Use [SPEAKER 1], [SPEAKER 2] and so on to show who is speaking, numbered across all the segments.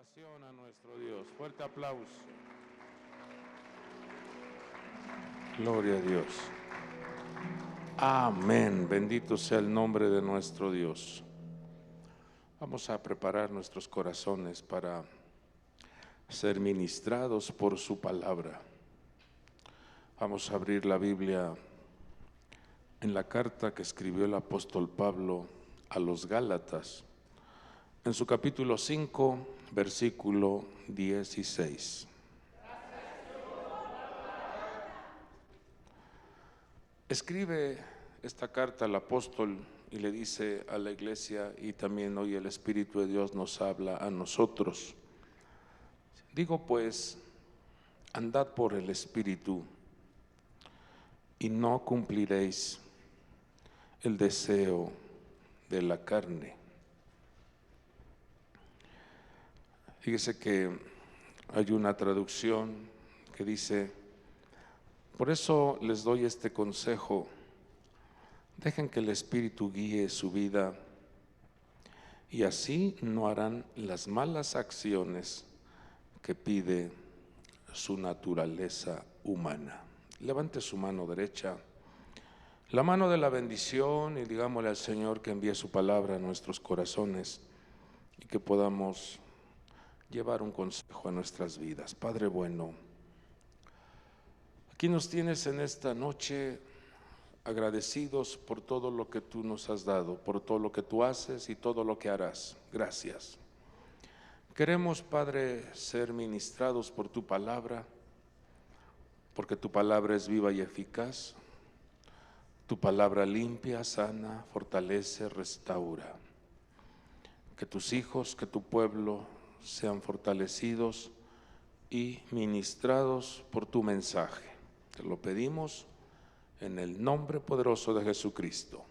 [SPEAKER 1] Adoración a nuestro Dios. Fuerte aplauso. Gloria a Dios. Amén. Bendito sea el nombre de nuestro Dios. Vamos a preparar nuestros corazones para ser ministrados por su palabra. Vamos a abrir la Biblia en la carta que escribió el apóstol Pablo a los Gálatas, en su capítulo 5, versículo 16. Escribe esta carta al apóstol y le dice a la iglesia, y también hoy el Espíritu de Dios nos habla a nosotros. Digo pues, andad por el Espíritu y no cumpliréis el deseo de la carne. Fíjese que hay una traducción que dice: por eso les doy este consejo, dejen que el Espíritu guíe su vida y así no harán las malas acciones que pide su naturaleza humana. Levante su mano derecha, la mano de la bendición, y digámosle al Señor que envíe su palabra a nuestros corazones y que podamos llevar un consejo a nuestras vidas. Padre bueno, aquí nos tienes en esta noche agradecidos por todo lo que tú nos has dado, por todo lo que tú haces y todo lo que harás. Gracias. Queremos, Padre, ser ministrados por tu palabra, porque tu palabra es viva y eficaz. Tu palabra limpia, sana, fortalece, restaura. Que tus hijos, que tu pueblo sean fortalecidos y ministrados por tu mensaje. Te lo pedimos en el nombre poderoso de Jesucristo.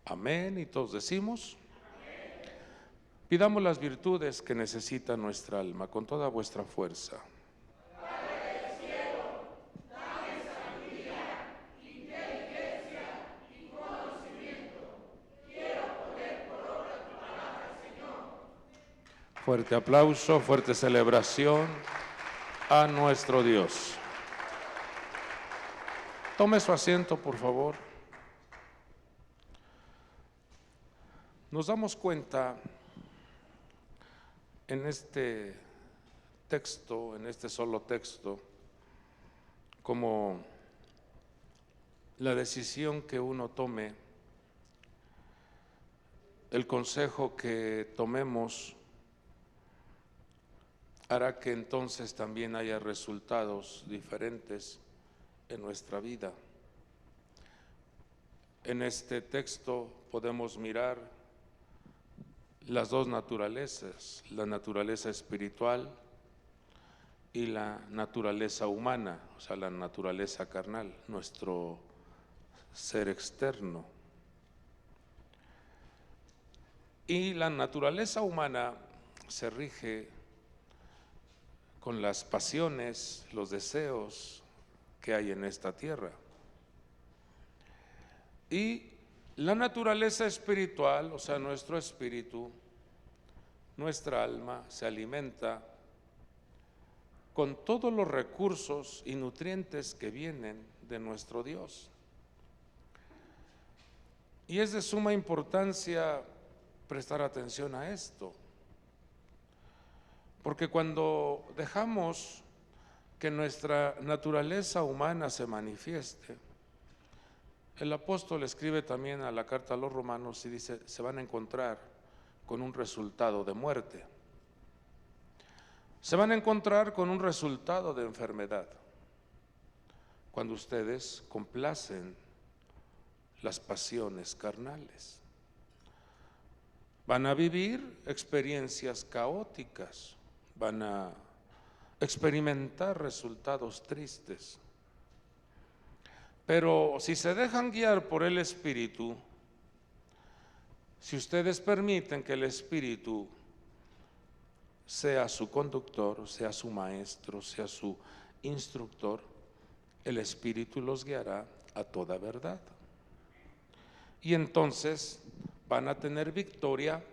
[SPEAKER 1] Amén. Y todos decimos: amén. Pidamos las virtudes que necesita nuestra alma con toda vuestra fuerza.
[SPEAKER 2] Padre del cielo, dame sabiduría, inteligencia y conocimiento. Quiero poner por obra tu palabra, Señor.
[SPEAKER 1] Fuerte aplauso, fuerte celebración a nuestro Dios. Tome su asiento, por favor. Nos damos cuenta en este texto, en este solo texto, como la decisión que uno tome, el consejo que tomemos, hará que entonces también haya resultados diferentes en nuestra vida. En este texto podemos mirar las dos naturalezas, la naturaleza espiritual y la naturaleza humana, o sea, la naturaleza carnal, nuestro ser externo. Y la naturaleza humana se rige con las pasiones, los deseos que hay en esta tierra. Y la naturaleza espiritual, o sea, nuestro espíritu, nuestra alma, se alimenta con todos los recursos y nutrientes que vienen de nuestro Dios. Y es de suma importancia prestar atención a esto, porque cuando dejamos que nuestra naturaleza humana se manifieste, el apóstol escribe también a la carta a los romanos y dice: se van a encontrar con un resultado de muerte, se van a encontrar con un resultado de enfermedad, cuando ustedes complacen las pasiones carnales. Van a vivir experiencias caóticas, van a experimentar resultados tristes. Pero si se dejan guiar por el Espíritu, si ustedes permiten que el Espíritu sea su conductor, sea su maestro, sea su instructor, el Espíritu los guiará a toda verdad. Y entonces van a tener victoria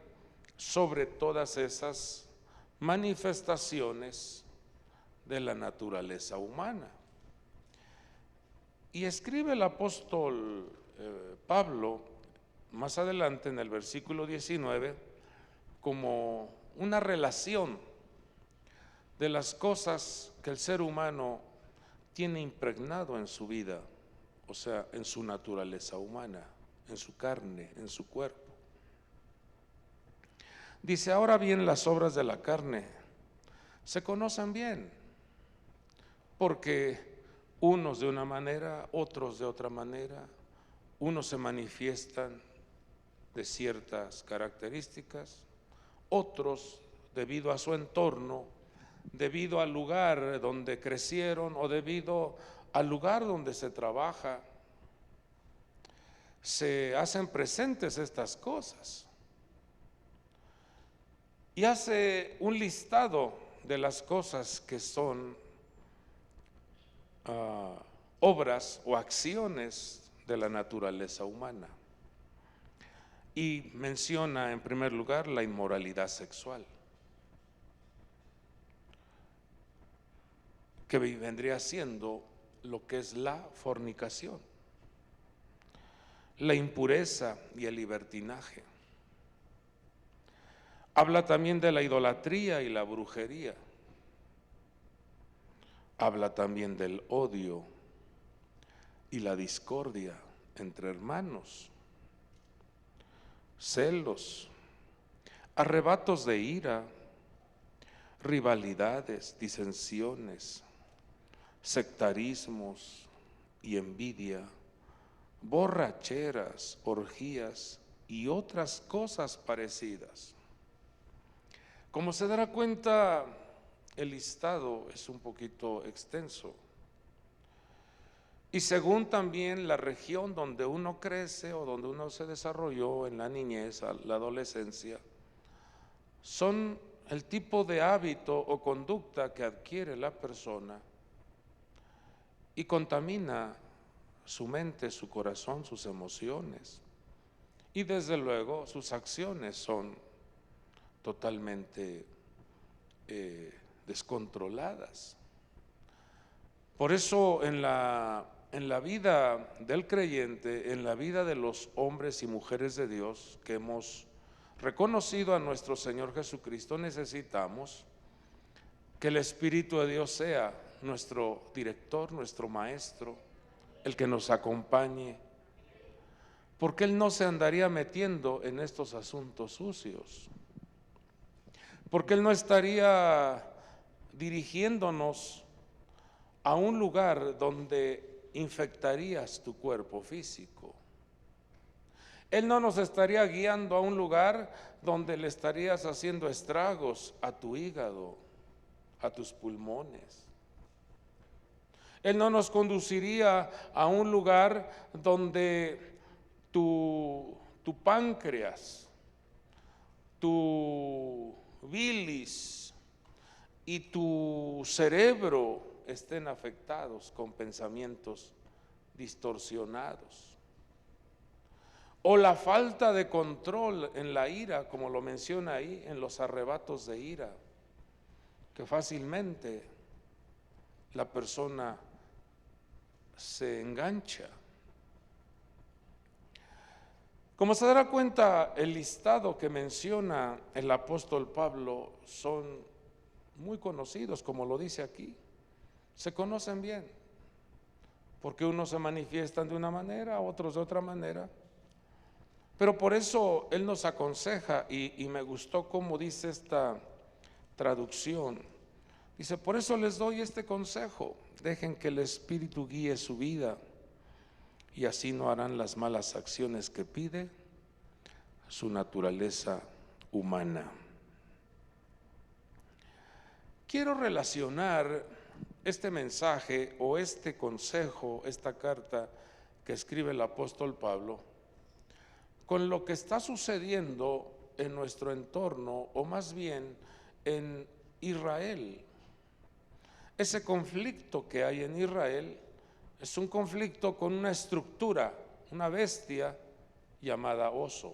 [SPEAKER 1] sobre todas esas manifestaciones de la naturaleza humana. Y escribe el apóstol Pablo más adelante en el versículo 19 como una relación de las cosas que el ser humano tiene impregnado en su vida, o sea, en su naturaleza humana, en su carne, en su cuerpo. Dice, ahora bien, las obras de la carne se conocen bien, porque unos de una manera, otros de otra manera, unos se manifiestan de ciertas características, otros debido a su entorno, debido al lugar donde crecieron o debido al lugar donde se trabaja, se hacen presentes estas cosas. Y hace un listado de las cosas que son obras o acciones de la naturaleza humana. Y menciona en primer lugar la inmoralidad sexual, que vendría siendo lo que es la fornicación, la impureza y el libertinaje. Habla también de la idolatría y la brujería. Habla también del odio y la discordia entre hermanos, celos, arrebatos de ira, rivalidades, disensiones, sectarismos y envidia, borracheras, orgías y otras cosas parecidas. Como se dará cuenta, el listado es un poquito extenso. Y según también la región donde uno crece o donde uno se desarrolló en la niñez, la adolescencia, son el tipo de hábito o conducta que adquiere la persona y contamina su mente, su corazón, sus emociones. Y desde luego sus acciones son totalmente descontroladas. Por eso en la vida del creyente, en la vida de los hombres y mujeres de Dios que hemos reconocido a nuestro Señor Jesucristo, necesitamos que el Espíritu de Dios sea nuestro director, nuestro maestro, el que nos acompañe, porque Él no se andaría metiendo en estos asuntos sucios, porque Él no estaría dirigiéndonos a un lugar donde infectarías tu cuerpo físico. Él no nos estaría guiando a un lugar donde le estarías haciendo estragos a tu hígado, a tus pulmones. Él no nos conduciría a un lugar donde tu páncreas, tu bilis y tu cerebro estén afectados con pensamientos distorsionados. O la falta de control en la ira, como lo menciona ahí, en los arrebatos de ira, que fácilmente la persona se engancha. Como se dará cuenta, el listado que menciona el apóstol Pablo son muy conocidos, como lo dice aquí. Se conocen bien, porque unos se manifiestan de una manera, otros de otra manera. Pero por eso Él nos aconseja, y me gustó cómo dice esta traducción. Dice, por eso les doy este consejo, dejen que el Espíritu guíe su vida, y así no harán las malas acciones que pide su naturaleza humana. Quiero relacionar este mensaje o este consejo, esta carta que escribe el apóstol Pablo, con lo que está sucediendo en nuestro entorno, o más bien en Israel. Ese conflicto que hay en Israel es un conflicto con una estructura, una bestia llamada oso,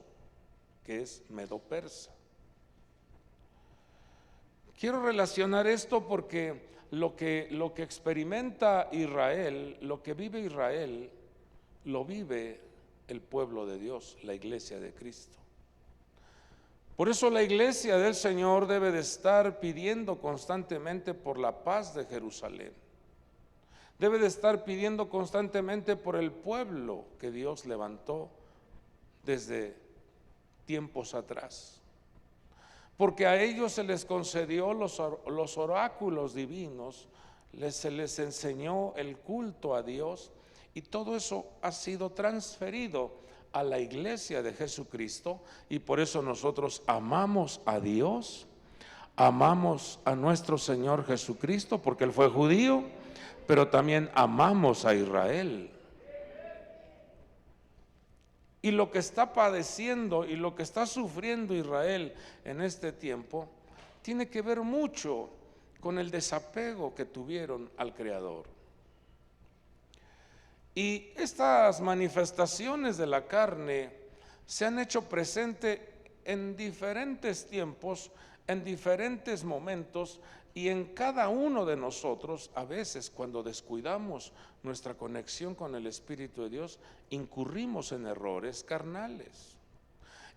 [SPEAKER 1] que es medo-persa. Quiero relacionar esto porque lo que experimenta Israel, lo que vive Israel, lo vive el pueblo de Dios, la iglesia de Cristo. Por eso la iglesia del Señor debe de estar pidiendo constantemente por la paz de Jerusalén. Debe de estar pidiendo constantemente por el pueblo que Dios levantó desde tiempos atrás. Porque a ellos se les concedió los oráculos divinos, se les enseñó el culto a Dios, y todo eso ha sido transferido a la iglesia de Jesucristo, y por eso nosotros amamos a Dios, amamos a nuestro Señor Jesucristo, porque Él fue judío, pero también amamos a Israel. Y lo que está padeciendo y lo que está sufriendo Israel en este tiempo tiene que ver mucho con el desapego que tuvieron al Creador. Y estas manifestaciones de la carne se han hecho presente en diferentes tiempos, en diferentes momentos, y en cada uno de nosotros, a veces cuando descuidamos nuestra conexión con el Espíritu de Dios, incurrimos en errores carnales,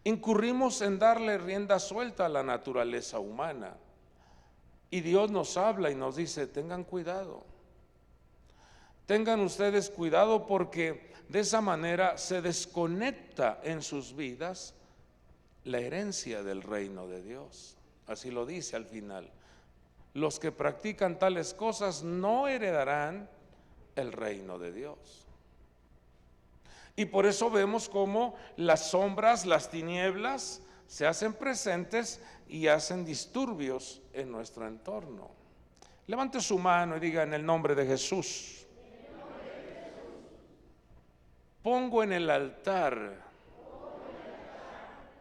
[SPEAKER 1] incurrimos en darle rienda suelta a la naturaleza humana. Y Dios nos habla y nos dice: tengan cuidado, tengan ustedes cuidado, porque de esa manera se desconecta en sus vidas la herencia del reino de Dios. Así lo dice al final: los que practican tales cosas no heredarán el reino de Dios. Y por eso vemos cómo las sombras, las tinieblas se hacen presentes y hacen disturbios en nuestro entorno. Levante su mano y diga: en el nombre de Jesús, pongo en el altar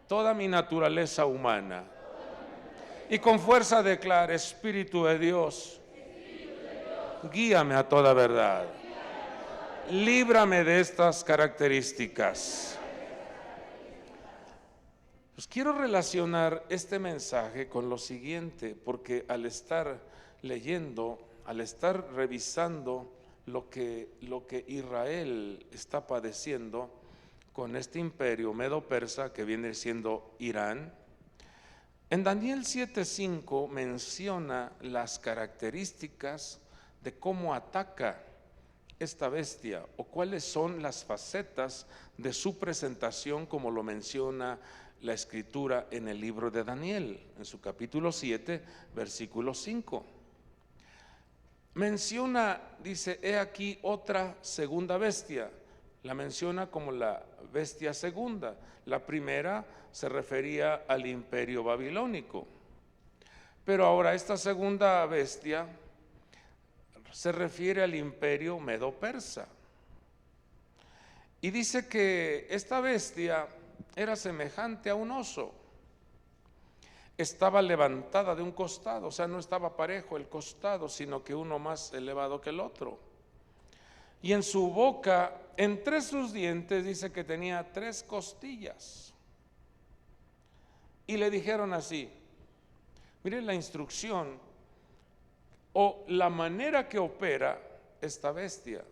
[SPEAKER 1] toda mi naturaleza humana. Y con fuerza declara: Espíritu de Dios, guíame a toda verdad. Líbrame de estas características. Pues quiero relacionar este mensaje con lo siguiente, porque al estar leyendo, al estar revisando lo que Israel está padeciendo con este imperio medo-persa que viene siendo Irán, en Daniel 7:5 menciona las características de cómo ataca esta bestia, o cuáles son las facetas de su presentación, como lo menciona la escritura en el libro de Daniel, en su capítulo 7, versículo 5. Menciona, dice: he aquí otra segunda bestia. La menciona como la bestia segunda. La primera se refería al imperio babilónico, pero ahora esta segunda bestia se refiere al imperio medo-persa. Y dice que esta bestia era semejante a un oso. Estaba levantada de un costado, o sea, no estaba parejo el costado, sino que uno más elevado que el otro. Y en su boca, entre sus dientes, dice que tenía 3 costillas. Y le dijeron así: miren la instrucción o la manera que opera esta bestia.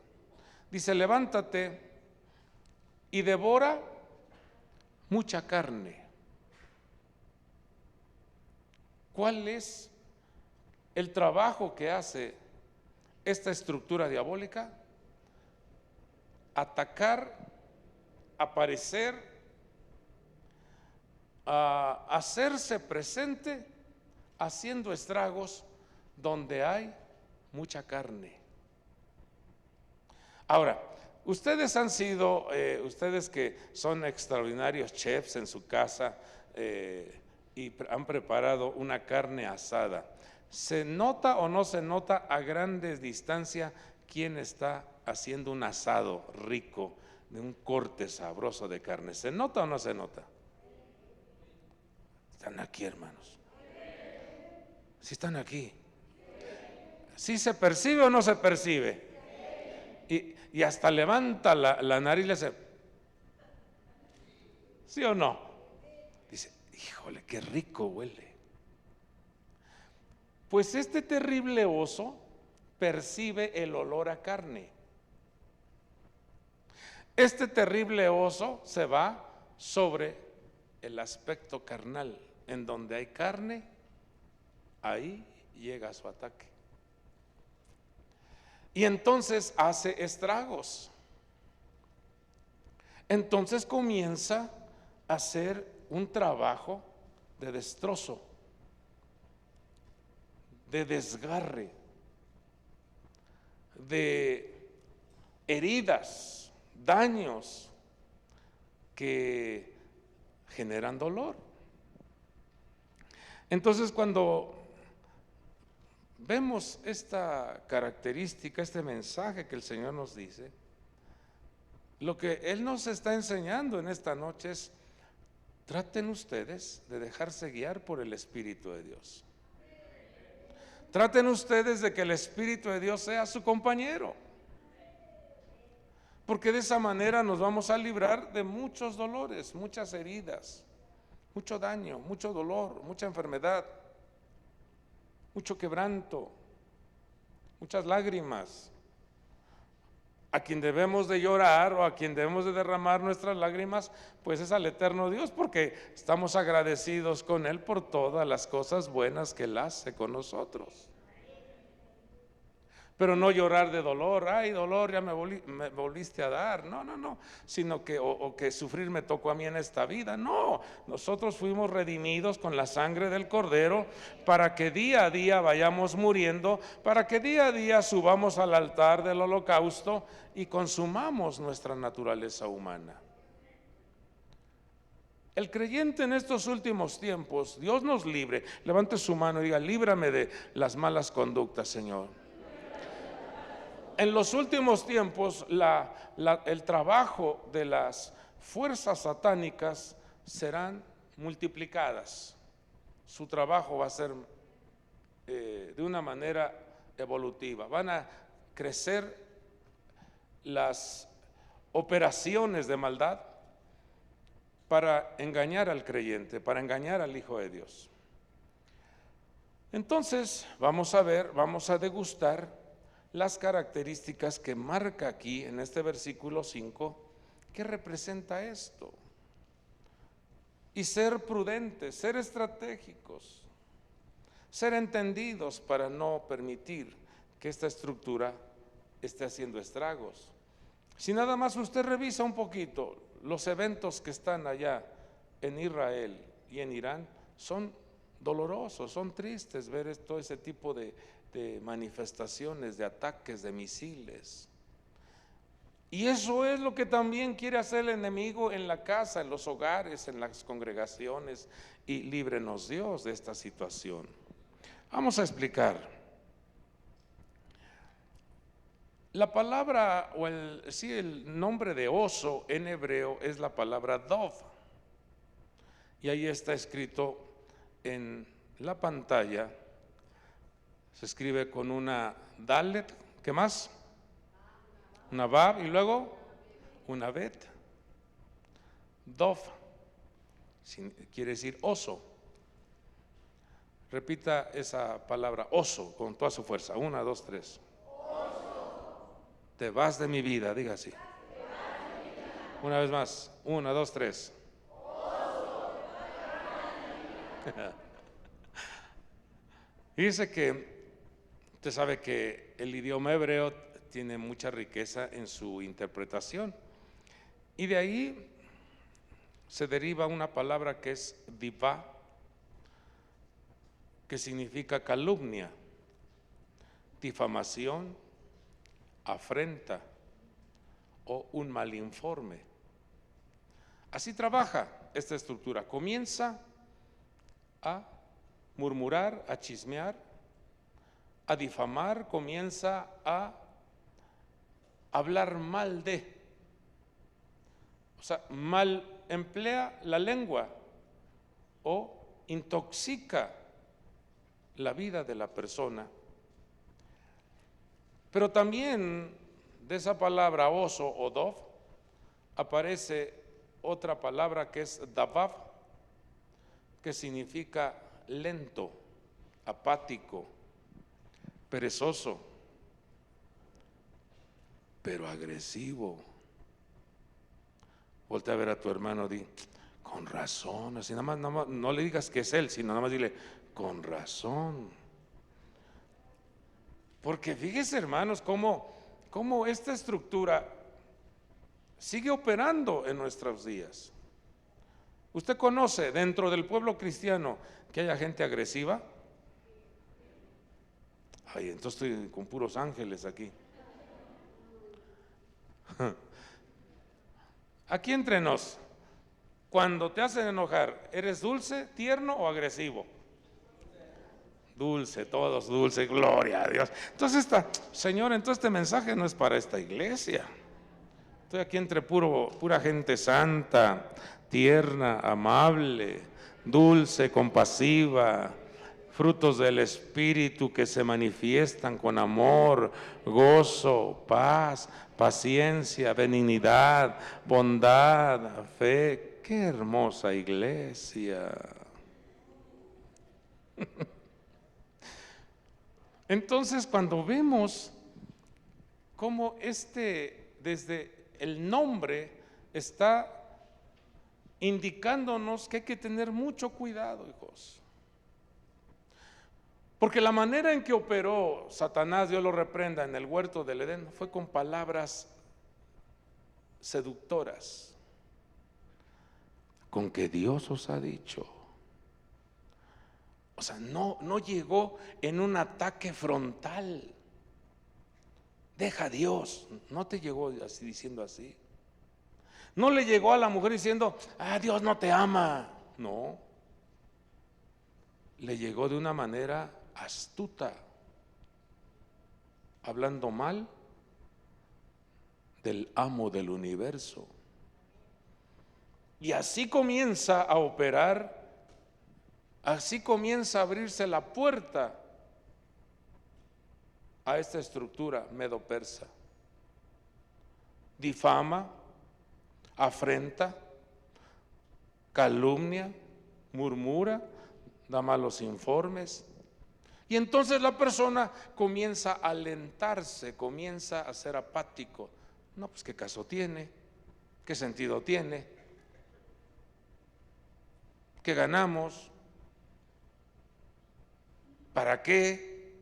[SPEAKER 1] Dice: levántate y devora mucha carne. ¿Cuál es el trabajo que hace esta estructura diabólica? Atacar, aparecer, hacerse presente, haciendo estragos donde hay mucha carne. Ahora, ustedes han sido, ustedes que son extraordinarios chefs en su casa y han preparado una carne asada, ¿se nota o no se nota a grandes distancia quién está haciendo un asado rico de un corte sabroso de carne? ¿Se nota o no se nota? Están aquí, hermanos. ¿Sí están aquí? ¿Sí se percibe o no se percibe? Y hasta levanta la nariz y le hace: ¿sí o no? Dice: híjole, qué rico huele. Pues este terrible oso percibe el olor a carne. Este terrible oso se va sobre el aspecto carnal. En donde hay carne, ahí llega su ataque. Y entonces hace estragos. Entonces comienza a hacer un trabajo de destrozo, de desgarre, de heridas, daños que generan dolor. Entonces, cuando vemos esta característica, este mensaje que el Señor nos dice, lo que Él nos está enseñando en esta noche es: traten ustedes de dejarse guiar por el Espíritu de Dios. Traten ustedes de que el Espíritu de Dios sea su compañero, porque de esa manera nos vamos a librar de muchos dolores, muchas heridas, mucho daño, mucho dolor, mucha enfermedad, mucho quebranto, muchas lágrimas. A quien debemos de llorar o a quien debemos de derramar nuestras lágrimas, pues es al eterno Dios, porque estamos agradecidos con Él por todas las cosas buenas que Él hace con nosotros. Pero no llorar de dolor: ay, dolor, ya me volviste a dar. No, sino que o que sufrir me tocó a mí en esta vida. No, nosotros fuimos redimidos con la sangre del Cordero para que día a día vayamos muriendo, para que día a día subamos al altar del holocausto y consumamos nuestra naturaleza humana. El creyente en estos últimos tiempos, Dios nos libre. Levante su mano y diga: líbrame de las malas conductas, Señor. En los últimos tiempos el trabajo de las fuerzas satánicas serán multiplicadas. Su trabajo va a ser de una manera evolutiva. Van a crecer las operaciones de maldad para engañar al creyente, para engañar al Hijo de Dios. Entonces vamos a ver, vamos a degustar las características que marca aquí en este versículo 5, que representa esto. Y ser prudentes, ser estratégicos, ser entendidos para no permitir que esta estructura esté haciendo estragos. Si nada más usted revisa un poquito los eventos que están allá en Israel y en Irán, son dolorosos, son tristes ver todo ese tipo de manifestaciones, de ataques, de misiles. Y eso es lo que también quiere hacer el enemigo en la casa, en los hogares, en las congregaciones, y líbrenos Dios de esta situación. Vamos a explicar. La palabra o el nombre de oso en hebreo es la palabra dov, y ahí está escrito en la pantalla. Se escribe con una dalet, ¿qué más? Una vav y luego una bet. Dov quiere decir oso. Repita esa palabra oso con toda su fuerza. 1, 2, 3. Oso. Te vas de mi vida, diga así. Una vez más. 1, 2, 3. Oso. Dice que usted sabe que el idioma hebreo tiene mucha riqueza en su interpretación, y de ahí se deriva una palabra que es divá, que significa calumnia, difamación, afrenta o un mal informe. Así trabaja esta estructura. Comienza a murmurar, a chismear, a difamar, comienza a hablar mal de, o sea, mal emplea la lengua o intoxica la vida de la persona. Pero también de esa palabra oso o dov aparece otra palabra que es davav, que significa lento, apático, perezoso, pero agresivo. Voltea a ver a tu hermano, di, con razón, así nada más, no le digas que es él, sino nada más dile, con razón. Porque fíjese, hermanos, cómo esta estructura sigue operando en nuestros días. ¿Usted conoce dentro del pueblo cristiano que haya gente agresiva? Ay, entonces estoy con puros ángeles aquí. Aquí entre nos, cuando te hacen enojar, ¿eres dulce, tierno o agresivo? Dulce, todos dulce, gloria a Dios. Entonces Señor, entonces este mensaje no es para esta iglesia. Estoy aquí entre pura gente santa, tierna, amable, dulce, compasiva, frutos del Espíritu que se manifiestan con amor, gozo, paz, paciencia, benignidad, bondad, fe. Qué hermosa iglesia. Entonces, cuando vemos cómo desde el nombre está indicándonos que hay que tener mucho cuidado, hijos. Porque la manera en que operó Satanás, Dios lo reprenda, en el huerto del Edén, fue con palabras seductoras, con que Dios os ha dicho. O sea, no llegó en un ataque frontal. Deja a Dios, no te llegó así diciendo así. No le llegó a la mujer diciendo, Dios no te ama. No, le llegó de una manera astuta, hablando mal del amo del universo. Y así comienza a operar, así comienza a abrirse la puerta a esta estructura medo-persa. Difama, afrenta, calumnia, murmura, da malos informes. Y entonces la persona comienza a alentarse, comienza a ser apático. No, pues qué caso tiene, qué sentido tiene, qué ganamos, ¿para qué?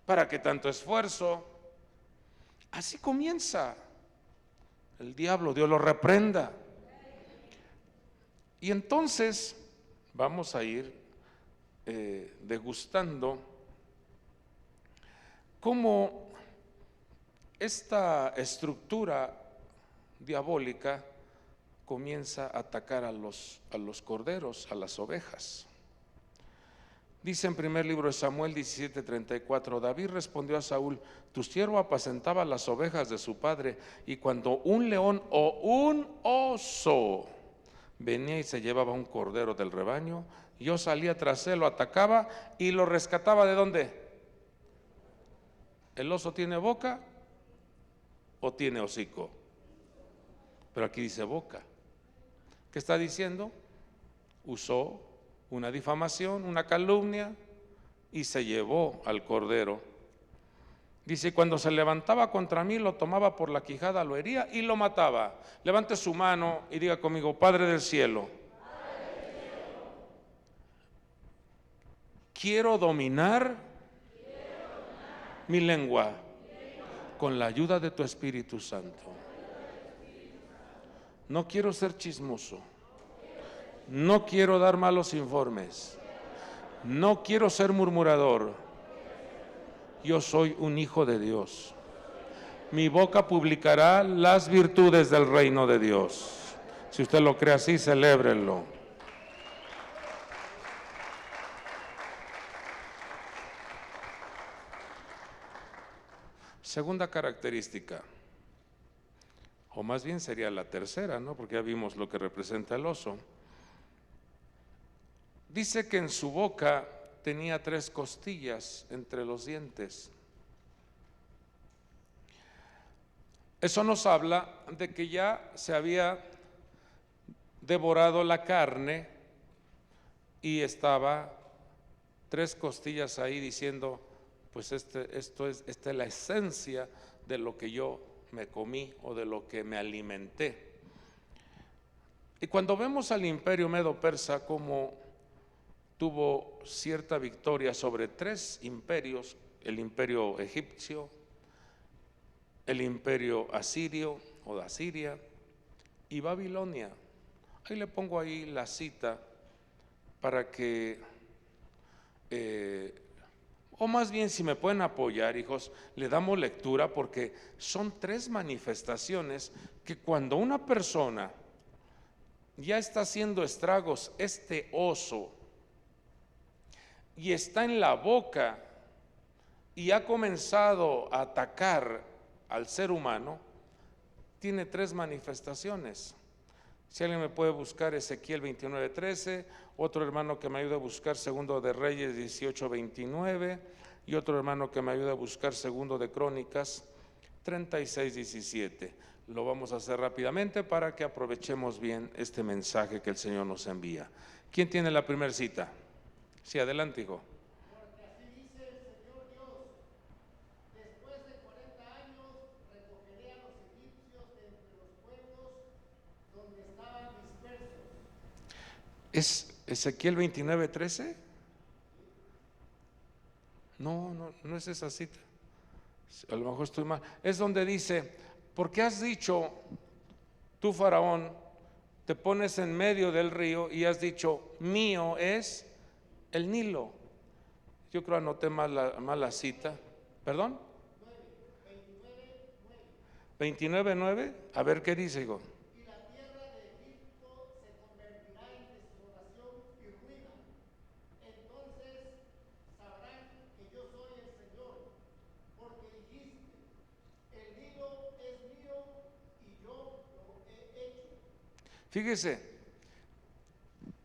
[SPEAKER 1] ¿Para qué tanto esfuerzo? Así comienza el diablo, Dios lo reprenda. Y entonces vamos a ir degustando cómo esta estructura diabólica comienza a atacar a los corderos, a las ovejas. Dice en primer libro de Samuel 17:34, David respondió a Saúl, tu siervo apacentaba las ovejas de su padre, y cuando un león o un oso venía y se llevaba un cordero del rebaño, yo salía tras él, lo atacaba y lo rescataba. ¿De dónde? ¿El oso tiene boca o tiene hocico? Pero aquí dice boca. ¿Qué está diciendo? Usó una difamación, una calumnia, y se llevó al cordero. Dice, cuando se levantaba contra mí, lo tomaba por la quijada, lo hería y lo mataba. Levante su mano y diga conmigo, Padre del cielo, quiero dominar mi lengua con la ayuda de tu Espíritu Santo. No quiero ser chismoso. No quiero dar malos informes. No quiero ser murmurador. Yo soy un hijo de Dios. Mi boca publicará las virtudes del reino de Dios. Si usted lo cree así, celébrelo. Segunda característica, o más bien sería la tercera, ¿no? Porque ya vimos lo que representa el oso. Dice que en su boca tenía 3 costillas entre los dientes. Eso nos habla de que ya se había devorado la carne y estaba 3 costillas ahí diciendo, pues esta es la esencia de lo que yo me comí o de lo que me alimenté. Y cuando vemos al imperio medo-persa como tuvo cierta victoria sobre tres imperios, el imperio egipcio, el imperio asirio o de Asiria y Babilonia. Ahí le pongo ahí la cita para que, o más bien si me pueden apoyar, hijos, le damos lectura, porque son tres manifestaciones que cuando una persona ya está haciendo estragos, este oso, y está en la boca y ha comenzado a atacar al ser humano, tiene tres manifestaciones. Si alguien me puede buscar Ezequiel 29:13, otro hermano que me ayude a buscar Segundo de Reyes 18:29 y otro hermano que me ayude a buscar Segundo de Crónicas 36:17. Lo vamos a hacer rápidamente para que aprovechemos bien este mensaje que el Señor nos envía. ¿Quién tiene la primera cita? Sí, adelante, hijo.
[SPEAKER 2] Porque así dice el Señor Dios: después de 40 años recogeré a los egipcios de entre los pueblos donde estaban dispersos.
[SPEAKER 1] ¿Es Ezequiel 29:13? No es esa cita. A lo mejor estoy mal. Es donde dice: porque has dicho, tú faraón, te pones en medio del río y has dicho, mío es el Nilo. Yo creo anoté mal la cita. ¿Perdón? 29:9. A ver qué dice, hijo.
[SPEAKER 2] Y la tierra de Egipto se convertirá en desolación y ruina. Entonces sabrán que yo soy el Señor, porque dijiste: el Nilo es mío y yo lo he hecho.
[SPEAKER 1] Fíjese,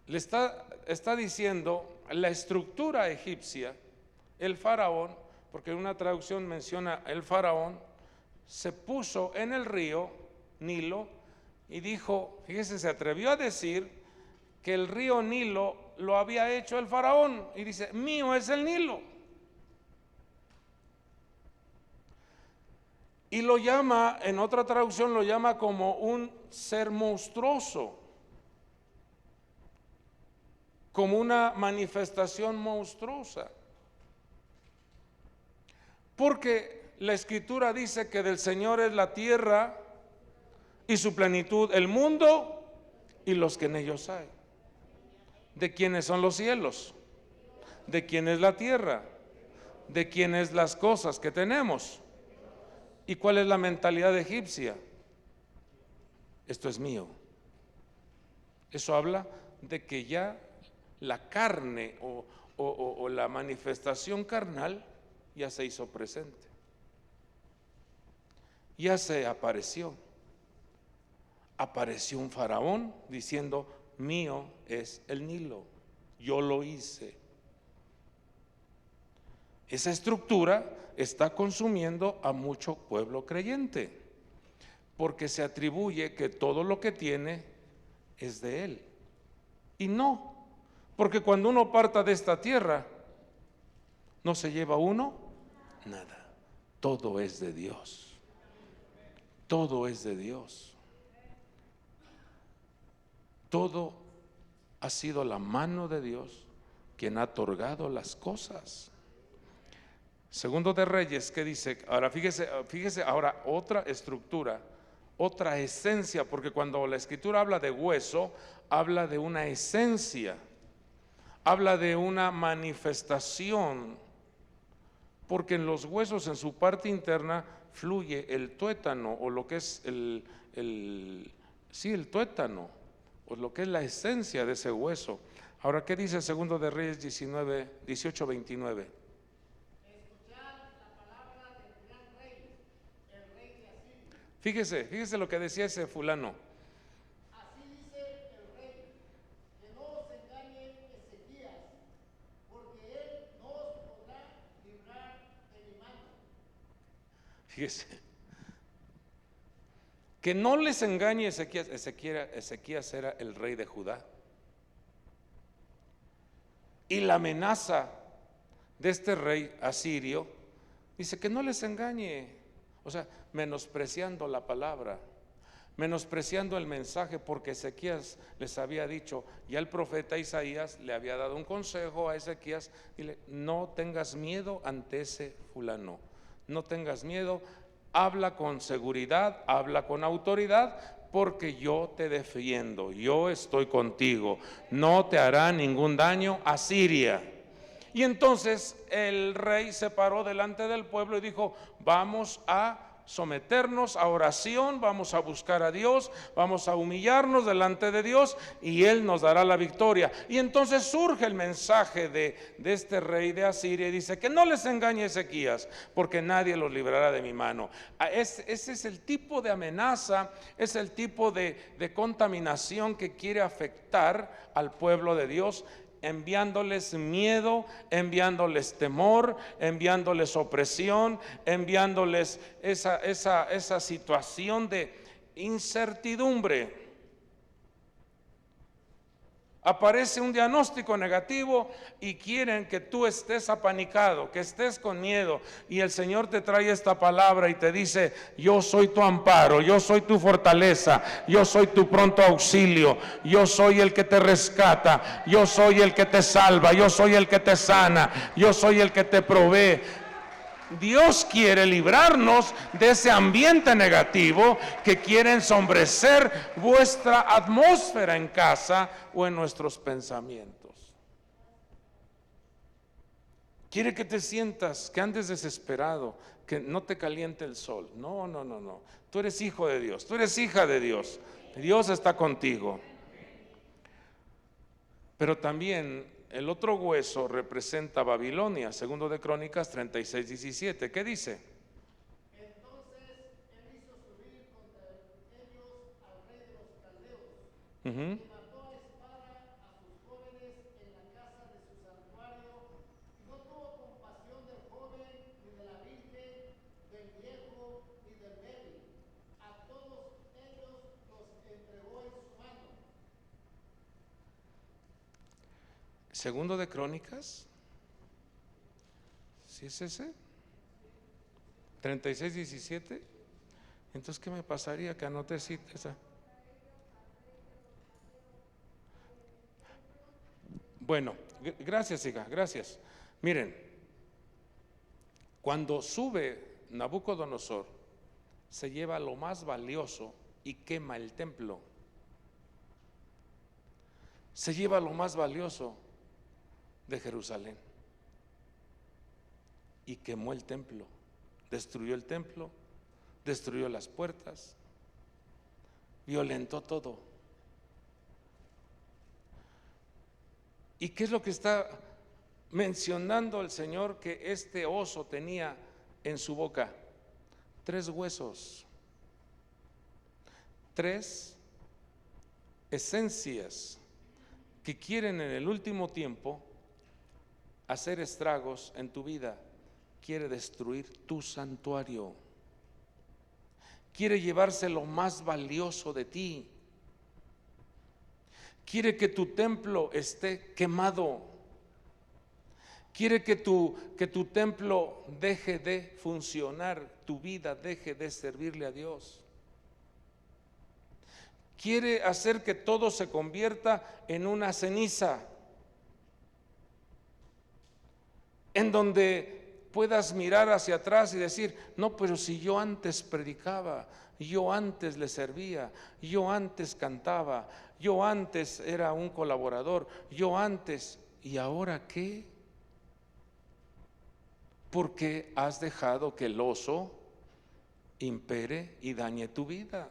[SPEAKER 1] le está diciendo la estructura egipcia, el faraón, porque en una traducción menciona el faraón, se puso en el río Nilo y dijo, fíjese, se atrevió a decir que el río Nilo lo había hecho el faraón, y dice, mío es el Nilo. Y lo llama, en otra traducción lo llama como un ser monstruoso, como una manifestación monstruosa. Porque la Escritura dice que del Señor es la tierra y su plenitud, el mundo y los que en ellos hay. ¿De quiénes son los cielos? ¿De quién es la tierra? ¿De quién es las cosas que tenemos? ¿Y cuál es la mentalidad egipcia? Esto es mío. Eso habla de que ya la carne o la manifestación carnal ya se hizo presente, ya se apareció un faraón diciendo, mío es el Nilo, yo lo hice. Esa estructura está consumiendo a mucho pueblo creyente, porque se atribuye que todo lo que tiene es de él, y no, porque cuando uno parta de esta tierra, no se lleva uno nada, todo es de Dios, todo es de Dios, todo ha sido la mano de Dios quien ha otorgado las cosas. Segundo de Reyes, ¿qué dice? Ahora fíjese ahora otra estructura, otra esencia, porque cuando la Escritura habla de hueso, habla de una esencia, habla de una manifestación, porque en los huesos, en su parte interna, fluye el tuétano, o lo que es el tuétano, o lo que es la esencia de ese hueso. Ahora, ¿qué dice Segundo de Reyes 18:29? Fíjese lo que decía ese fulano.
[SPEAKER 2] Así dice el rey: que no os engañe Ezequías, porque él no os podrá librar de mi mano.
[SPEAKER 1] Fíjese, que no les engañe Ezequías. Ezequías era el rey de Judá, y la amenaza de este rey asirio Dice que no les engañe, o sea, menospreciando la palabra, menospreciando el mensaje, porque Ezequías les había dicho, ya el profeta Isaías le había dado un consejo a Ezequías, dile, no tengas miedo ante ese fulano, no tengas miedo, habla con seguridad, habla con autoridad, porque yo te defiendo, yo estoy contigo, no te hará ningún daño Asiria. Y entonces el rey se paró delante del pueblo y dijo, vamos a someternos a oración, vamos a buscar a Dios, vamos a humillarnos delante de Dios y Él nos dará la victoria. Y entonces surge el mensaje de este rey de Asiria y dice que no les engañe Ezequías, porque nadie los librará de mi mano. Ese es el tipo de amenaza, es el tipo de contaminación que quiere afectar al pueblo de Dios, enviándoles miedo, enviándoles temor, enviándoles opresión, enviándoles esa situación de incertidumbre. Aparece un diagnóstico negativo y quieren que tú estés apanicado, que estés con miedo, y el Señor te trae esta palabra y te dice, yo soy tu amparo, yo soy tu fortaleza, yo soy tu pronto auxilio, yo soy el que te rescata, yo soy el que te salva, yo soy el que te sana, yo soy el que te provee. Dios quiere librarnos de ese ambiente negativo que quiere ensombrecer vuestra atmósfera en casa o en nuestros pensamientos. Quiere que te sientas, que andes desesperado, que no te caliente el sol. No. Tú eres hijo de Dios, tú eres hija de Dios. Dios está contigo. Pero también el otro hueso representa Babilonia, segundo de Crónicas 36:17. ¿Qué dice?
[SPEAKER 2] Entonces él hizo subir contra ellos al rey de los caldeos, y mató a espada a sus jóvenes en la casa de su santuario, y no tuvo compasión del joven, ni de la virgen, del viejo, ni del débil. A todos ellos los entregó en su mano.
[SPEAKER 1] Segundo de Crónicas, ¿sí es ese? 36:17. Entonces, ¿qué me pasaría que anoté esa? Bueno, gracias, hija, gracias. Miren, cuando sube Nabucodonosor, se lleva lo más valioso y quema el templo. Se lleva lo más valioso de Jerusalén y quemó el templo, destruyó el templo, destruyó las puertas, violentó todo. ¿Y qué es lo que está mencionando el Señor que este oso tenía en su boca? 3 huesos, 3 esencias que quieren en el último tiempo hacer estragos en tu vida. Quiere destruir tu santuario, quiere llevarse lo más valioso de ti, quiere que tu templo esté quemado, quiere que tu templo deje de funcionar, tu vida deje de servirle a Dios. Quiere hacer que todo se convierta en una ceniza, en donde puedas mirar hacia atrás y decir, no, pero si yo antes predicaba, yo antes le servía, yo antes cantaba, yo antes era un colaborador, yo antes, ¿y ahora qué? Porque has dejado que el oso impere y dañe tu vida.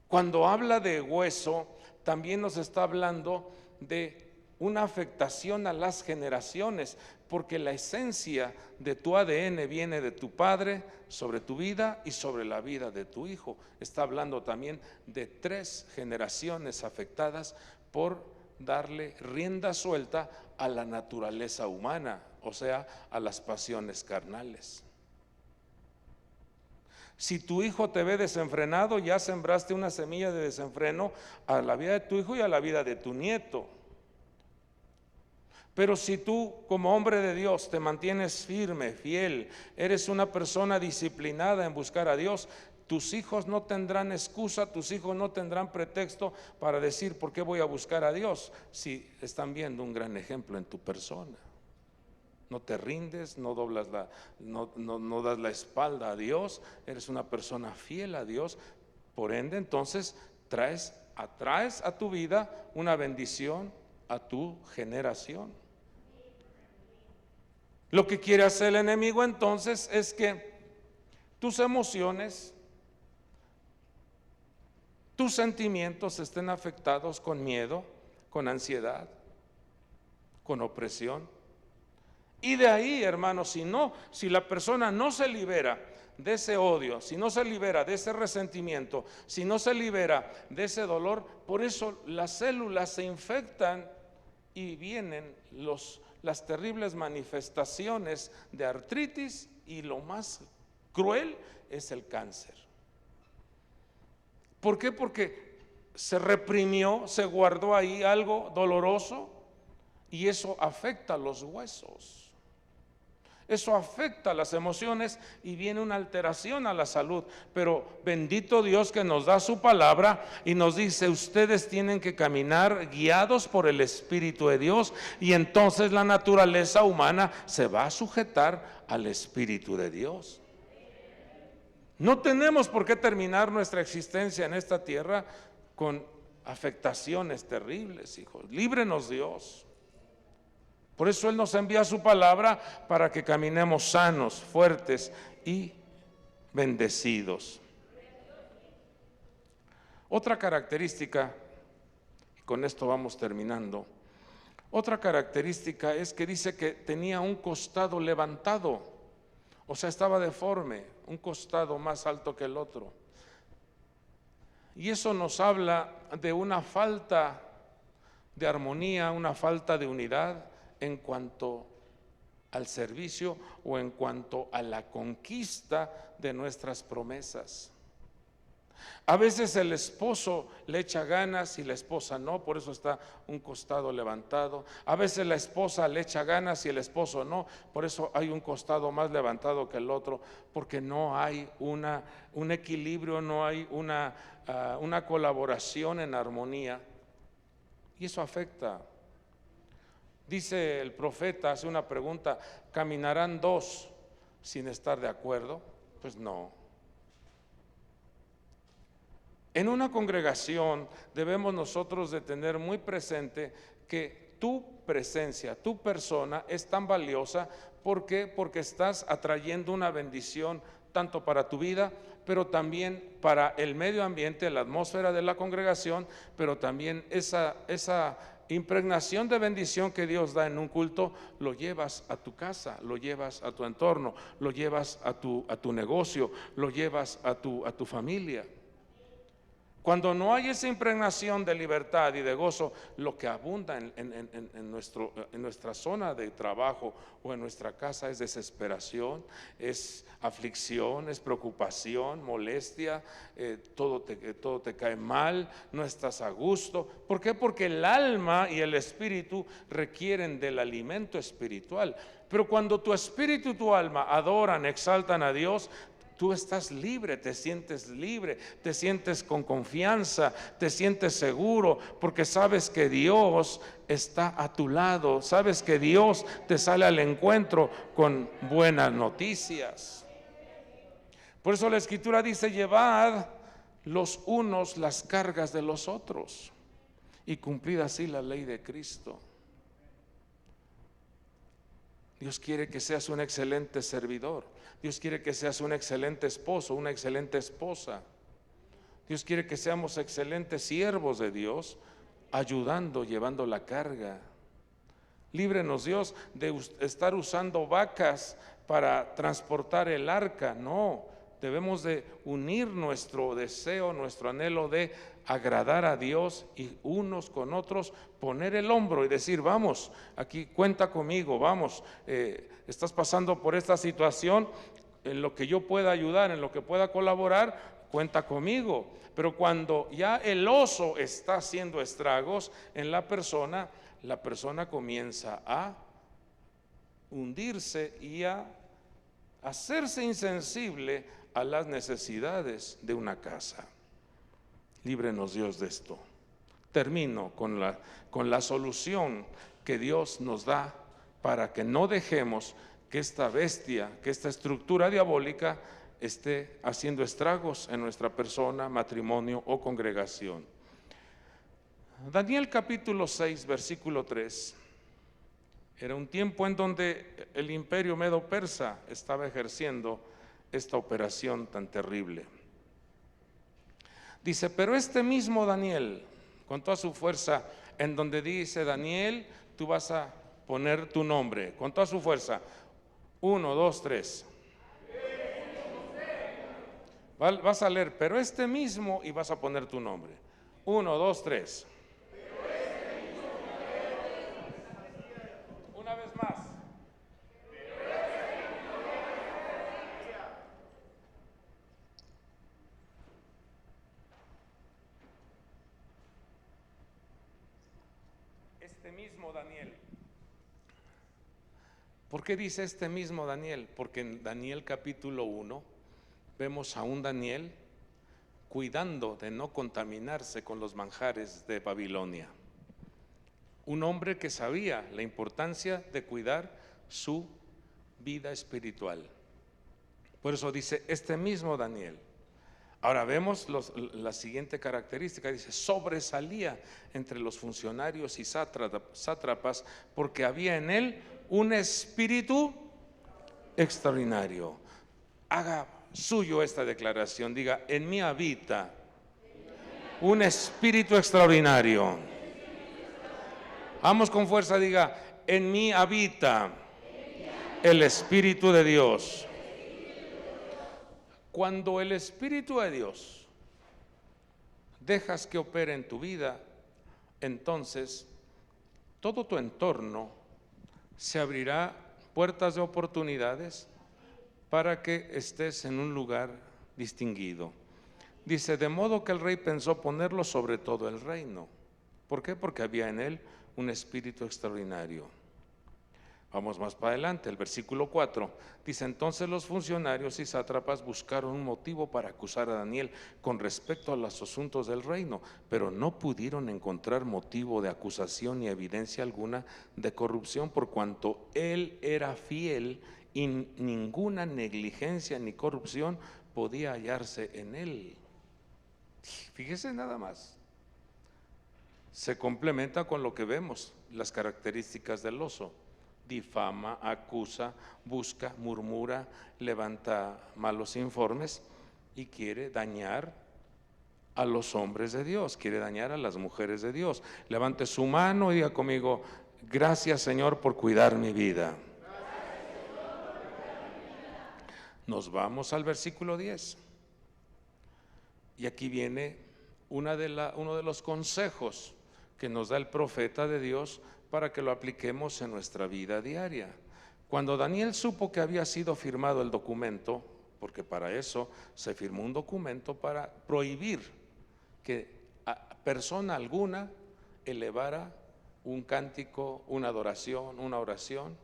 [SPEAKER 1] Cuando habla de hueso, también nos está hablando de una afectación a las generaciones, porque la esencia de tu ADN viene de tu padre sobre tu vida y sobre la vida de tu hijo. Está hablando también de 3 generaciones afectadas por darle rienda suelta a la naturaleza humana, o sea, a las pasiones carnales. Si tu hijo te ve desenfrenado, ya sembraste una semilla de desenfreno a la vida de tu hijo y a la vida de tu nieto. Pero si tú como hombre de Dios te mantienes firme, fiel, eres una persona disciplinada en buscar a Dios, tus hijos no tendrán excusa, tus hijos no tendrán pretexto para decir por qué voy a buscar a Dios, si están viendo un gran ejemplo en tu persona. No te rindes, no doblas no das la espalda a Dios, eres una persona fiel a Dios, por ende entonces atraes a tu vida una bendición a tu generación. Lo que quiere hacer el enemigo entonces es que tus emociones, tus sentimientos estén afectados con miedo, con ansiedad, con opresión. Y de ahí, hermanos, si la persona no se libera de ese odio, si no se libera de ese resentimiento, si no se libera de ese dolor, por eso las células se infectan y vienen las terribles manifestaciones de artritis, y lo más cruel es el cáncer. ¿Por qué? Porque se reprimió, se guardó ahí algo doloroso, y eso afecta los huesos. Eso afecta las emociones y viene una alteración a la salud. Pero bendito Dios que nos da su palabra y nos dice: ustedes tienen que caminar guiados por el Espíritu de Dios, y entonces la naturaleza humana se va a sujetar al Espíritu de Dios. No tenemos por qué terminar nuestra existencia en esta tierra con afectaciones terribles, hijos. Líbrenos Dios. Por eso Él nos envía su palabra para que caminemos sanos, fuertes y bendecidos. Otra característica, y con esto vamos terminando, otra característica es que dice que tenía un costado levantado, o sea, estaba deforme, un costado más alto que el otro. Y eso nos habla de una falta de armonía, una falta de unidad en cuanto al servicio o en cuanto a la conquista de nuestras promesas. A veces el esposo le echa ganas y la esposa no, por eso está un costado levantado. A veces la esposa le echa ganas y el esposo no, por eso hay un costado más levantado que el otro, porque no hay un equilibrio, no hay una colaboración en armonía, y eso afecta. Dice el profeta, hace una pregunta: ¿caminarán dos sin estar de acuerdo? Pues no. En una congregación debemos nosotros de tener muy presente que tu presencia, tu persona es tan valiosa. ¿Por qué? Porque estás atrayendo una bendición tanto para tu vida, pero también para el medio ambiente, la atmósfera de la congregación, pero también esa impregnación de bendición que Dios da en un culto, lo llevas a tu casa, lo llevas a tu entorno, lo llevas a tu negocio, lo llevas a tu familia. Cuando no hay esa impregnación de libertad y de gozo, lo que abunda en nuestra zona de trabajo o en nuestra casa es desesperación, es aflicción, es preocupación, molestia, todo te cae mal, no estás a gusto. ¿Por qué? Porque el alma y el espíritu requieren del alimento espiritual. Pero cuando tu espíritu y tu alma adoran, exaltan a Dios, tú estás libre, te sientes con confianza, te sientes seguro, porque sabes que Dios está a tu lado, sabes que Dios te sale al encuentro con buenas noticias. Por eso la Escritura dice: llevad los unos las cargas de los otros, y cumplid así la ley de Cristo. Dios quiere que seas un excelente servidor. Dios quiere que seas un excelente esposo, una excelente esposa. Dios quiere que seamos excelentes siervos de Dios, ayudando, llevando la carga. Líbrenos Dios de estar usando vacas para transportar el arca. No, debemos de unir nuestro deseo, nuestro anhelo de agradar a Dios, y unos con otros poner el hombro y decir: vamos, aquí cuenta conmigo, vamos, estás pasando por esta situación, en lo que yo pueda ayudar, en lo que pueda colaborar, cuenta conmigo. Pero cuando ya el oso está haciendo estragos en la persona comienza a hundirse y a hacerse insensible a las necesidades de una casa. Líbrenos Dios de esto. Termino con la solución que Dios nos da para que no dejemos que esta bestia, que esta estructura diabólica esté haciendo estragos en nuestra persona, matrimonio o congregación. Daniel capítulo 6, versículo 3. Era un tiempo en donde el imperio medo-persa estaba ejerciendo esta operación tan terrible. Dice, pero este mismo Daniel, con toda su fuerza, en donde dice Daniel, tú vas a poner tu nombre, con toda su fuerza. 1, 2, 3. Vas a leer, pero este mismo, y vas a poner tu nombre. 1, 2, 3. Una vez más. Este mismo Daniel. ¿Por qué dice este mismo Daniel? Porque en Daniel capítulo 1 vemos a un Daniel cuidando de no contaminarse con los manjares de Babilonia. Un hombre que sabía la importancia de cuidar su vida espiritual. Por eso dice este mismo Daniel. Ahora vemos la siguiente característica, dice, sobresalía entre los funcionarios y sátrapas porque había en él un espíritu extraordinario. Haga suyo esta declaración, diga, en mí habita un espíritu extraordinario. Vamos con fuerza, diga, en mí habita el Espíritu de Dios. Cuando el Espíritu de Dios dejas que opere en tu vida, entonces todo tu entorno se abrirá puertas de oportunidades para que estés en un lugar distinguido. Dice, de modo que el rey pensó ponerlo sobre todo el reino. ¿Por qué? Porque había en él un espíritu extraordinario. Vamos más para adelante, el versículo 4 dice, entonces los funcionarios y sátrapas buscaron un motivo para acusar a Daniel con respecto a los asuntos del reino, pero no pudieron encontrar motivo de acusación ni evidencia alguna de corrupción, por cuanto él era fiel y ninguna negligencia ni corrupción podía hallarse en él. Fíjese nada más. Se complementa con lo que vemos, las características del oso. Difama, acusa, busca, murmura, levanta malos informes y quiere dañar a los hombres de Dios, quiere dañar a las mujeres de Dios. Levante su mano y diga conmigo, gracias Señor por cuidar mi vida. Nos vamos al versículo 10. Y aquí viene uno de los consejos que nos da el profeta de Dios para que lo apliquemos en nuestra vida diaria. Cuando Daniel supo que había sido firmado el documento, porque para eso se firmó un documento para prohibir que a persona alguna elevara un cántico, una adoración, una oración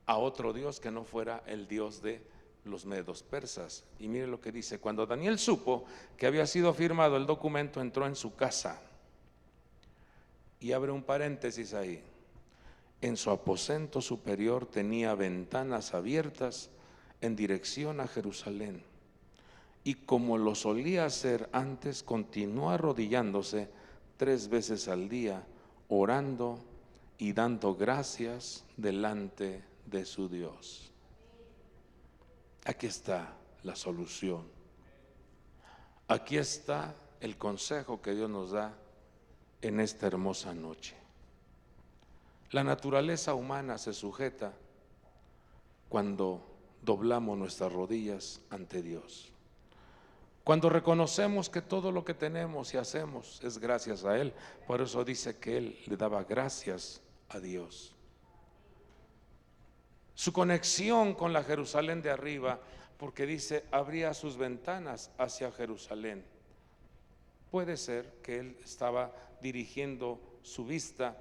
[SPEAKER 1] a otro Dios que no fuera el Dios de los medos persas. Y mire lo que dice, cuando Daniel supo que había sido firmado el documento, entró en su casa. Y abre un paréntesis ahí. En su aposento superior tenía ventanas abiertas en dirección a Jerusalén. Y como lo solía hacer antes, continuó arrodillándose 3 veces al día, orando y dando gracias delante de su Dios. Aquí está la solución. Aquí está el consejo que Dios nos da en esta hermosa noche. La naturaleza humana se sujeta cuando doblamos nuestras rodillas ante Dios. Cuando reconocemos que todo lo que tenemos y hacemos es gracias a Él. Por eso dice que Él le daba gracias a Dios. Su conexión con la Jerusalén de arriba porque dice, abría sus ventanas hacia Jerusalén. Puede ser que él estaba dirigiendo su vista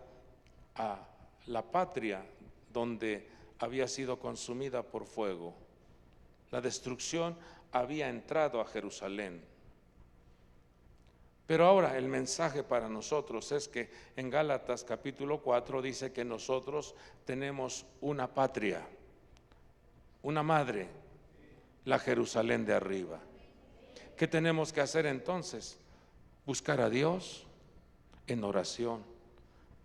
[SPEAKER 1] a la patria donde había sido consumida por fuego. La destrucción había entrado a Jerusalén. Pero ahora el mensaje para nosotros es que en Gálatas capítulo 4 dice que nosotros tenemos una patria, una madre, la Jerusalén de arriba. ¿Qué tenemos que hacer entonces? Buscar a Dios en oración,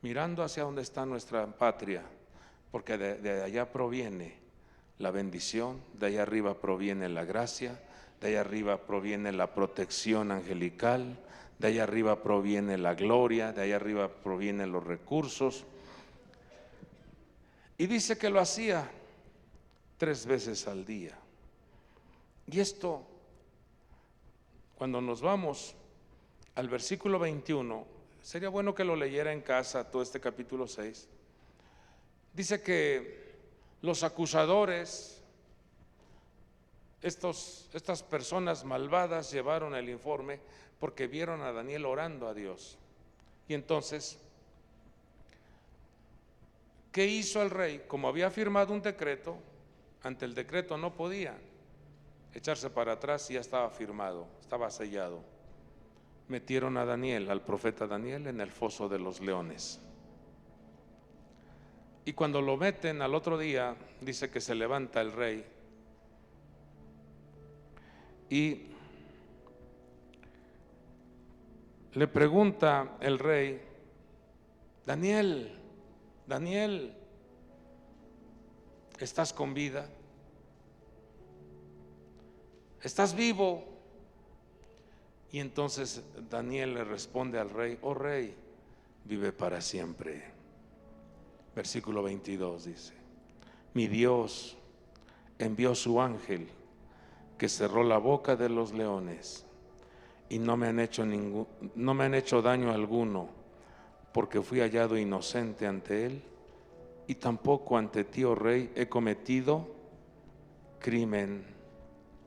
[SPEAKER 1] mirando hacia donde está nuestra patria, porque de allá proviene la bendición, de allá arriba proviene la gracia, de allá arriba proviene la protección angelical, de allá arriba proviene la gloria, de allá arriba provienen los recursos. Y dice que lo hacía 3 veces al día. Y esto, cuando nos vamos al versículo 21, sería bueno que lo leyera en casa, todo este capítulo 6. Dice que los acusadores, estas personas malvadas, llevaron el informe porque vieron a Daniel orando a Dios. Y entonces, ¿qué hizo el rey? Como había firmado un decreto, ante el decreto no podía echarse para atrás y ya estaba firmado, estaba sellado. Metieron a Daniel, al profeta Daniel, en el foso de los leones. Y cuando lo meten al otro día, dice que se levanta el rey y le pregunta el rey: Daniel, Daniel, ¿estás con vida? ¿Estás vivo? Y entonces Daniel le responde al rey: oh rey, vive para siempre. Versículo 22 dice: mi Dios envió su ángel que cerró la boca de los leones y no me han hecho daño alguno, porque fui hallado inocente ante él, y tampoco ante ti, oh rey, he cometido crimen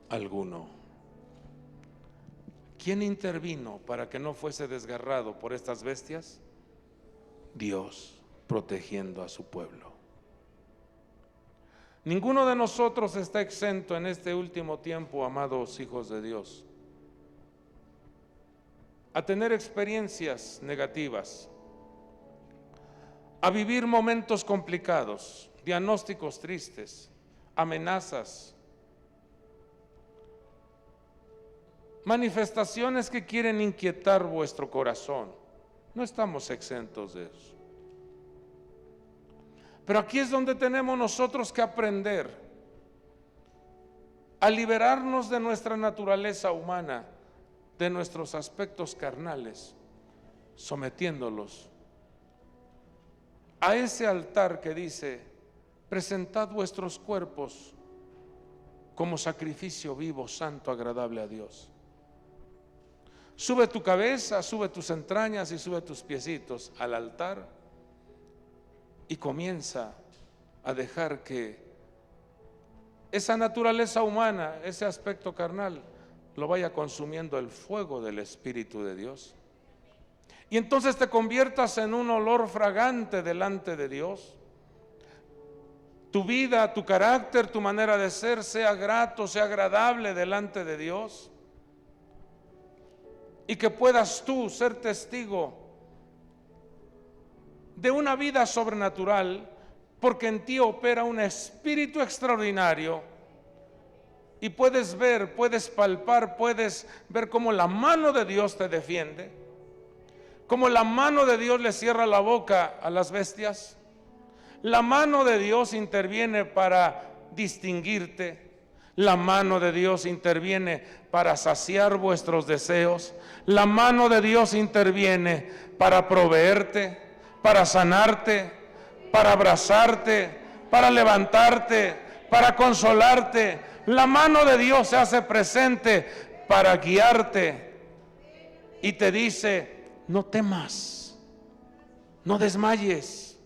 [SPEAKER 1] alguno. ¿Quién intervino para que no fuese desgarrado por estas bestias? Dios, protegiendo a su pueblo. Ninguno de nosotros está exento en este último tiempo, amados hijos de Dios, a tener experiencias negativas, a vivir momentos complicados, diagnósticos tristes, amenazas, manifestaciones que quieren inquietar vuestro corazón. No estamos exentos de eso. Pero aquí es donde tenemos nosotros que aprender a liberarnos de nuestra naturaleza humana, de nuestros aspectos carnales, sometiéndolos a ese altar que dice: presentad vuestros cuerpos como sacrificio vivo, santo, agradable a Dios. Sube tu cabeza, sube tus entrañas y sube tus piecitos al altar y comienza a dejar que esa naturaleza humana, ese aspecto carnal, lo vaya consumiendo el fuego del Espíritu de Dios. Y entonces te conviertas en un olor fragante delante de Dios. Tu vida, tu carácter, tu manera de ser sea grato, sea agradable delante de Dios. Y que puedas tú ser testigo de una vida sobrenatural, porque en ti opera un espíritu extraordinario. Y puedes ver, puedes palpar, puedes ver cómo la mano de Dios te defiende, cómo la mano de Dios le cierra la boca a las bestias. La mano de Dios interviene para distinguirte. La mano de Dios interviene para saciar vuestros deseos. La mano de Dios interviene para proveerte, para sanarte, para abrazarte, para levantarte, para consolarte. La mano de Dios se hace presente para guiarte y te dice: no temas, no desmayes,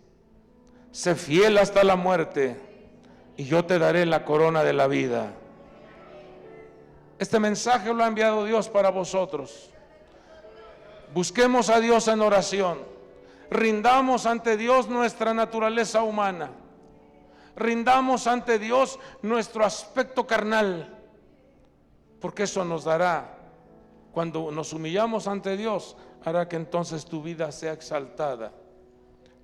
[SPEAKER 1] sé fiel hasta la muerte y yo te daré la corona de la vida. Este mensaje lo ha enviado Dios para vosotros. Busquemos a Dios en oración. Rindamos ante Dios nuestra naturaleza humana. Rindamos ante Dios nuestro aspecto carnal, porque eso nos dará, cuando nos humillamos ante Dios, hará que entonces tu vida sea exaltada,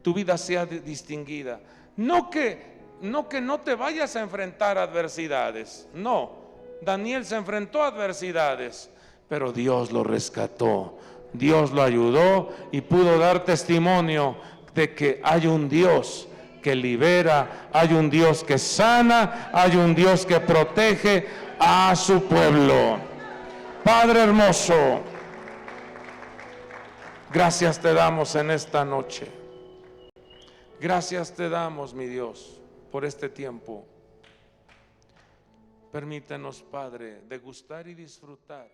[SPEAKER 1] tu vida sea distinguida. No que no te vayas a enfrentar a adversidades. No, Daniel se enfrentó a adversidades, pero Dios lo rescató, Dios lo ayudó y pudo dar testimonio de que hay un Dios que libera, hay un Dios que sana, hay un Dios que protege a su pueblo. Padre hermoso, gracias te damos en esta noche. Gracias te damos, mi Dios, por este tiempo. Permítenos, Padre, degustar y disfrutar